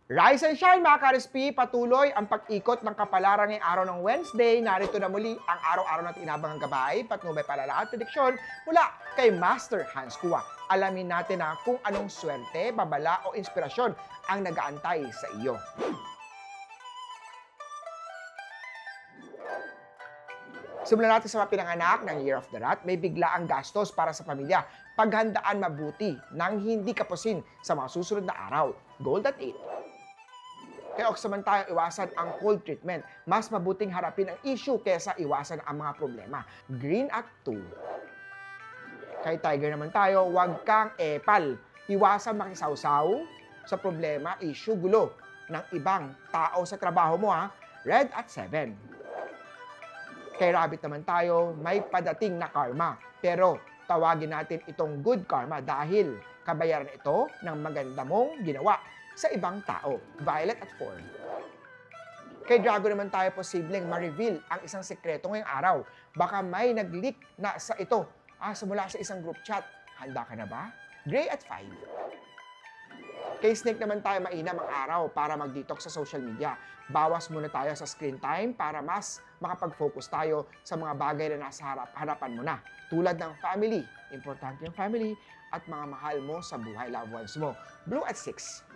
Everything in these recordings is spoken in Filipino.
Rise and shine mga ka-RSP, patuloy ang pag-ikot ng kapalaran ngayong araw ng Wednesday. Narito na muli ang araw-araw natin inabangang gabay, patnubay palala at prediksyon mula kay Master Hans Kua. Alamin natin kung anong swerte, babala o inspirasyon ang nag-aantay sa iyo. Simulan natin sa mga pinanganak ng Year of the Rat, may bigla ang gastos para sa pamilya. Paghandaan mabuti nang hindi kapusin sa mga susunod na araw. Gold at 8. Kaya samantayang iwasan ang cold treatment. Mas mabuting harapin ang issue kaysa iwasan ang mga problema. Green at 2. Kay Tiger naman tayo, huwag kang epal. Iwasan makisawsaw sa problema, issue, gulo ng ibang tao sa trabaho mo Red at 7. Kay Rabbit naman tayo, may padating na karma. Pero tawagin natin itong good karma dahil kabayaran ito ng maganda mong ginawa sa ibang tao. Violet at 4. Kay Drago naman tayo, posibleng ma-reveal ang isang sekreto ngayong araw. Baka may nag-leak na sa ito mula sa isang group chat. Handa ka na ba? Gray at 5. Kay Snake naman tayo, mainam ang araw para mag-detox sa social media. Bawas muna tayo sa screen time para mas makapag-focus tayo sa mga bagay na nasa harapan mo na. Tulad ng family, importante yung family, at mga mahal mo sa buhay, loved ones mo. Blue at 6.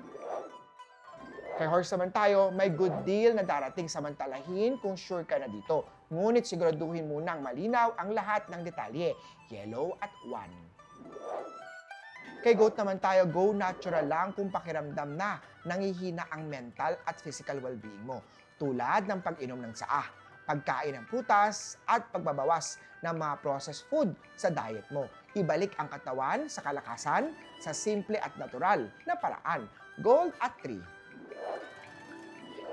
Kay Horse naman tayo, may good deal na darating, samantalahin kung sure ka na dito. Ngunit siguraduhin munang malinaw ang lahat ng detalye. Yellow at 1. Kay Goat naman tayo, go natural lang kung pakiramdam na nangihina ang mental at physical well-being mo. Tulad ng pag-inom ng tsaa, pagkain ng prutas, at pagbabawas ng mga processed food sa diet mo. Ibalik ang katawan sa kalakasan sa simple at natural na paraan. Gold at 3.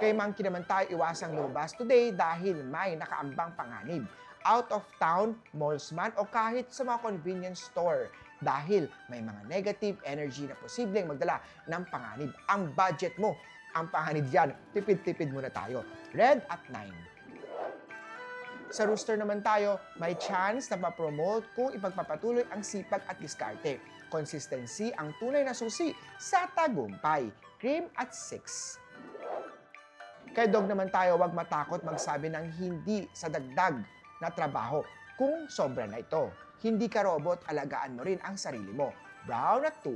Kay Monkey naman tayo, iwasang lumabas today dahil may nakaambang panganib. Out of town, malls man o kahit sa mga convenience store dahil may mga negative energy na posibleng magdala ng panganib. Ang budget mo, ang panganib yan, tipid-tipid muna tayo. Red at 9. Sa Rooster naman tayo, may chance na ma-promote kung ipagpapatuloy ang sipag at diskarte. Consistency ang tunay na susi sa tagumpay. Cream at 6. Kay Dog naman tayo, huwag matakot magsabi ng hindi sa dagdag na trabaho kung sobra na ito. Hindi ka robot, alagaan mo rin ang sarili mo. Brown at 2.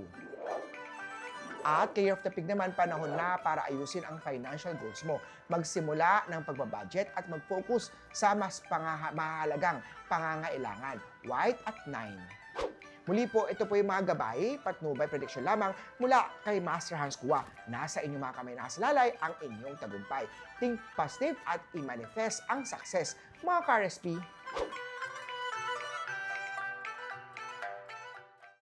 At kay Year of the Pig naman, panahon na para ayusin ang financial goals mo. Magsimula ng pagbabudget at mag-focus sa mas mahalagang pangangailangan. White at 9. Muli po, ito po yung mga gabay, patnubay, prediction lamang mula kay Master Hans Kua. Nasa inyong mga kamay nakasalalay ang inyong tagumpay. Think positive at i-manifest ang success, mga ka-RSP.